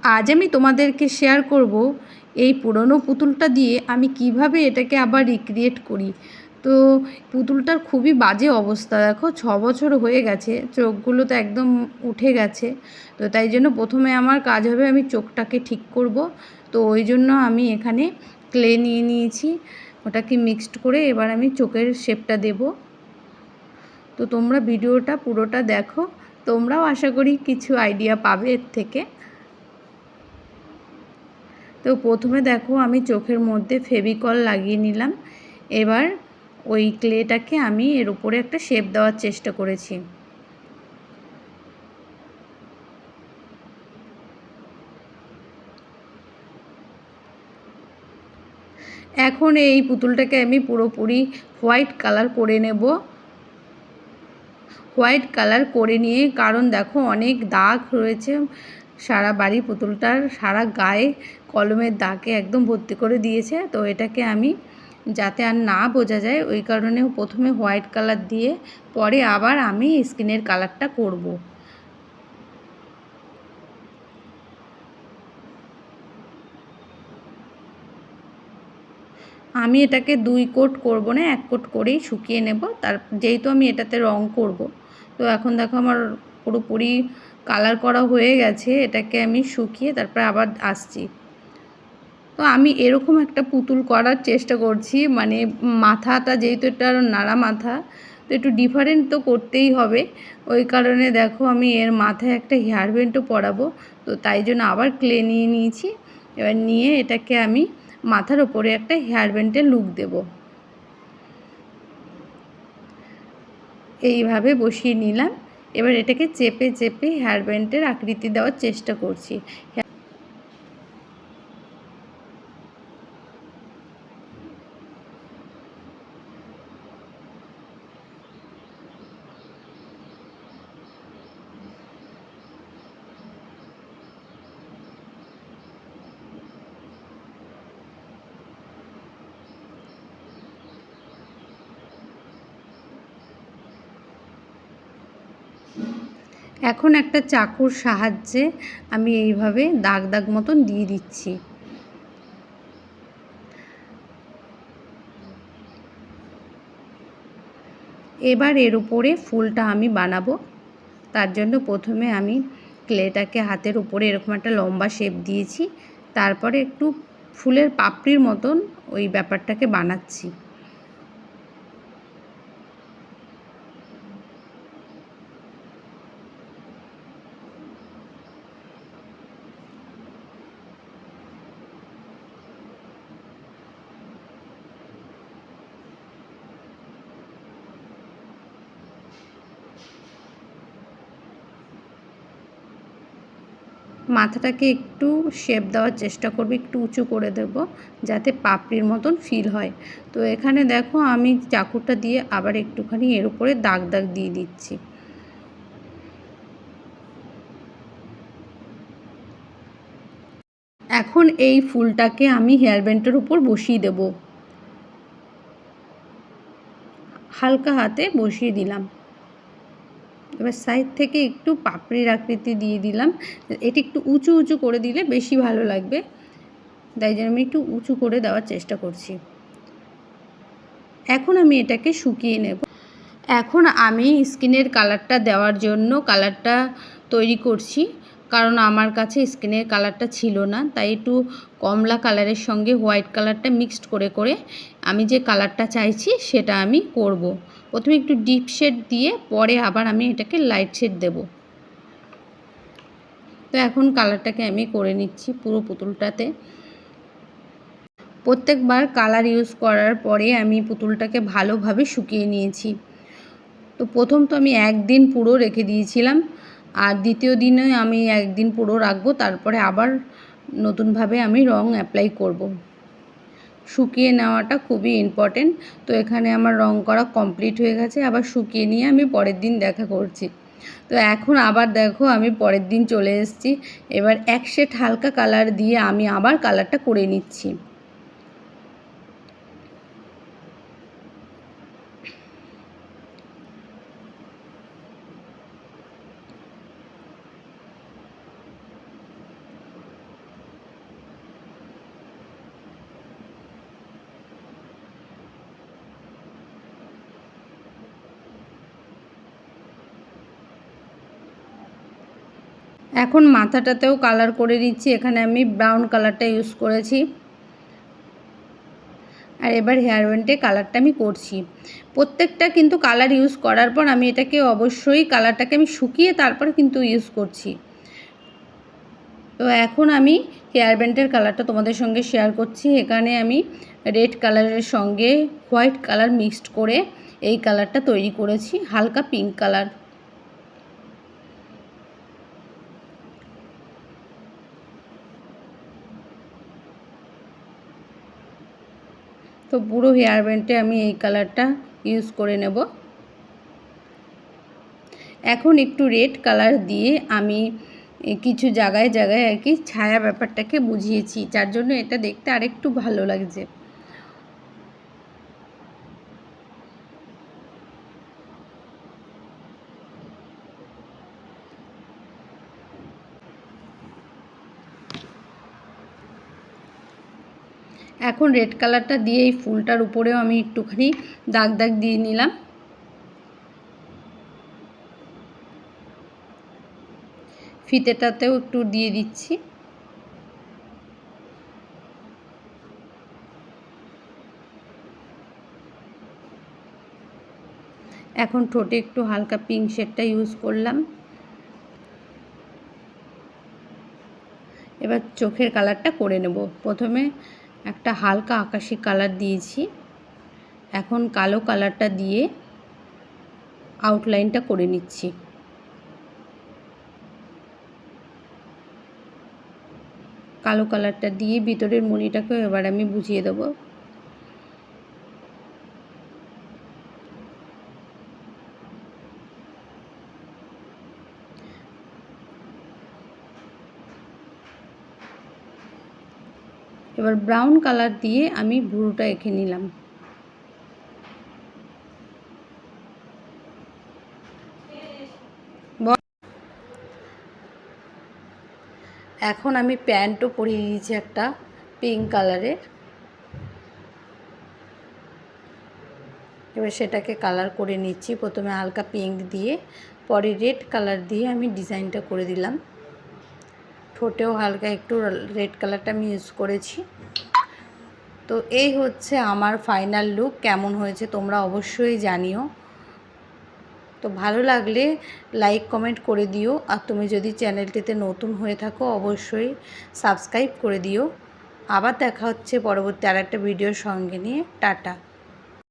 আজ আমি তোমাদেরকে শেয়ার করব এই পুরনো পুতুলটা দিয়ে আমি কিভাবে এটাকে আবার রিক্রিয়েট করি। তো পুতুলটার খুবই বাজে অবস্থা, দেখো 6 বছর হয়ে গেছে, চোখগুলো তো একদম উঠে গেছে। তো তাই জন্য প্রথমে আমার কাজ হবে আমি চোখটাকে ঠিক করব। তো ওই জন্য আমি এখানে ক্লে নিয়ে নিয়েছি, ওটাকে মিক্সড করে এবার আমি চোখের শেপটা দেব। তো তোমরা ভিডিওটা পুরোটা দেখো, তোমরাও আশা করি কিছু আইডিয়া পাবে এর থেকে। তো প্রথমে দেখো আমি চোখের মধ্যে ফেভিকল লাগিয়ে নিলাম। এবার ওই ক্লেটাকে আমি এর উপরে একটা শেপ দেওয়ার চেষ্টা করেছি। এখন এই পুতুলটাকে আমি পুরোপুরি হোয়াইট কালার করে নেব। হোয়াইট কালার করে নিয়ে, কারণ দেখো অনেক দাগ রয়েছে সারা বাড়ি, পুতুলটার সারা গায়ে কলমের দাগে একদম ভর্তি করে দিয়েছে। তো এটাকে আমি যাতে আর না বোঝা যায় ওই কারণে প্রথমে হোয়াইট কালার দিয়ে পরে আবার আমি স্কিনের কালারটা করব। আমি এটাকে 2 কোট করব না, 1 কোট করেই শুকিয়ে নেব। যেহেতু আমি এটাতে রং করব, তো এখন দেখো আমার পুরোপুরি কালার করা হয়ে গেছে। এটাকে আমি শুকিয়ে তারপরে আবার আসছি। তো আমি এরকম একটা পুতুল করার চেষ্টা করছি, মানে মাথাটা যেহেতু এটা নাড়া মাথা, তো একটু ডিফারেন্ট তো করতেই হবে। ওই কারণে দেখো আমি এর মাথায় একটা হেয়ার ব্যান্ডও পরাবো। তো তাই জন্য আবার ক্লে নিয়ে নিয়েছি। এবার নিয়ে এটাকে আমি মাথার ওপরে একটা হেয়ার ব্যান্ডের লুক দেব। এইভাবে বসিয়ে নিলাম। এবার এটাকে চেপে চেপে হেয়ার ব্যান্ডের আকৃতি দেওয়ার চেষ্টা করছি। এখন একটা চাকুর সাহায্যে আমি এইভাবে দাগ দাগ মতন দিয়ে দিচ্ছি। এবার এর উপরে ফুলটা আমি বানাবো। তার জন্য প্রথমে আমি ক্লেটাকে হাতের উপরে এরকম একটা লম্বা শেপ দিয়েছি, তারপরে একটু ফুলের পাপড়ির মতন ওই ব্যাপারটাকে বানাচ্ছি। মাথাটাকে একটু শেপ দেওয়ার চেষ্টা করব, একটু উঁচু করে দেব যাতে পাপড়ির মতন ফিল হয়। তো এখানে দেখো আমি চাকুটা দিয়ে আবার একটুখানি এর উপরে দাগ দাগ দিয়ে দিচ্ছি। এখন এই ফুলটাকে আমি হেয়ার ব্যান্ডের উপর বসিয়ে দেব, হালকা হাতে বসিয়ে দিলাম। এবার সাইড থেকে একটু পাপড়ির আকৃতি দিয়ে দিলাম। এটি একটু উঁচু উঁচু করে দিলে বেশি ভালো লাগবে, তাই জন্য আমি একটু উঁচু করে দেওয়ার চেষ্টা করছি। এখন আমি এটাকে শুকিয়ে নেব। এখন আমি স্কিনের কালারটা দেওয়ার জন্য কালারটা তৈরি করছি, কারণ আমার কাছে স্কিনের কালারটা ছিল না, তাই একটু কমলা কালারের সঙ্গে হোয়াইট কালারটা মিক্সড করে করে আমি যে কালারটা চাইছি সেটা আমি করব। প্রথমে একটু ডিপ শেড দিয়ে পরে আবার আমি এটাকে লাইট শেড দেব। তো এখন কালারটাকে আমি করে নিচ্ছি পুরো পুতুলটাতে। প্রত্যেকবার কালার ইউজ করার পরে আমি পুতুলটাকে ভালোভাবে শুকিয়ে নিয়েছি। তো প্রথম তো আমি একদিন পুরো রেখে দিয়েছিলাম, আর দ্বিতীয় দিনে আমি একদিন পুরো রাখবো, তারপরে আবার নতুনভাবে আমি রং অ্যাপ্লাই করব। শুকিয়ে নেওয়াটা খুবই ইম্পর্টেন্ট। তো এখানে আমার রং করা কমপ্লিট হয়ে গেছে, আবার শুকিয়ে নিয়ে আমি পরের দিন দেখা করছি। তো এখন আবার দেখো আমি পরের দিন চলে এসেছি। এবার এক শেড হালকা কালার দিয়ে আমি আবার কালারটা করে নিচ্ছি। এখন মাথাটাতেও কালার করে দিচ্ছি। এখানে আমি ব্রাউন কালারটা ইউজ করেছি। আর এবার হেয়ার ব্যান্ডে কালারটা আমি করছি। প্রত্যেকটা কিন্তু কালার ইউজ করার পর আমি এটাকে অবশ্যই কালারটাকে আমি শুকিয়ে তারপরে কিন্তু ইউজ করছি। তো এখন আমি হেয়ার ব্যান্ডের কালারটা তোমাদের সঙ্গে শেয়ার করছি। এখানে আমি রেড কালারের সঙ্গে হোয়াইট কালার মিক্সড করে এই কালারটা তৈরি করেছি, হালকা পিঙ্ক কালার। তো পুরো হেয়ার ব্যান্ডে আমি এই কালারটা ইউজ করে নেব। এখন একটু রেড কালার দিয়ে আমি কিছু জায়গায় জায়গায় আর কি ছায়া ব্যাপারটাকে বুঝিয়েছি, যার জন্য এটা দেখতে আরেকটু ভালো লাগছে। এখন রেড কালারটা দিয়ে এই ফুলটার উপরেও আমি একটুখানি দাগ দাগ দিয়ে নিলাম। ফিতেটাতেও একটু দিয়ে দিচ্ছি। এখন ঠোঁটে একটু হালকা পিঙ্ক শেডটা ইউজ করলাম। এবার চোখের কালারটা করে নেব। প্রথমে একটা হালকা আকাশি কালার দিয়েছি, এখন কালো কালারটা দিয়ে আউটলাইনটা করে নিচ্ছি। কালো কালারটা দিয়ে ভিতরের মণিটাকেও এবার আমি বুঝিয়ে দেবো। এবার ব্রাউন কালার দিয়ে আমি ভুরুটা এঁকে নিলাম। এখন আমি প্যান্টও পরিয়ে দিয়েছি একটা পিঙ্ক কালারের। এবার সেটাকে কালার করে নিচ্ছি। প্রথমে হালকা পিঙ্ক দিয়ে, পরে রেড কালার দিয়ে আমি ডিজাইনটা করে দিলাম। ঠোঁটেও হালকা একটু রেড কালারটা আমি ইউজ করেছি। তো এই হচ্ছে আমার ফাইনাল লুক। কেমন হয়েছে তোমরা অবশ্যই জানিও। তো ভালো লাগলে লাইক কমেন্ট করে দিও, আর তুমি যদি চ্যানেলটিতে নতুন হয়ে থাকো অবশ্যই সাবস্ক্রাইব করে দিও। আবার দেখা হচ্ছে পরবর্তী আরেকটা ভিডিওর সঙ্গে নিয়ে। টাটা।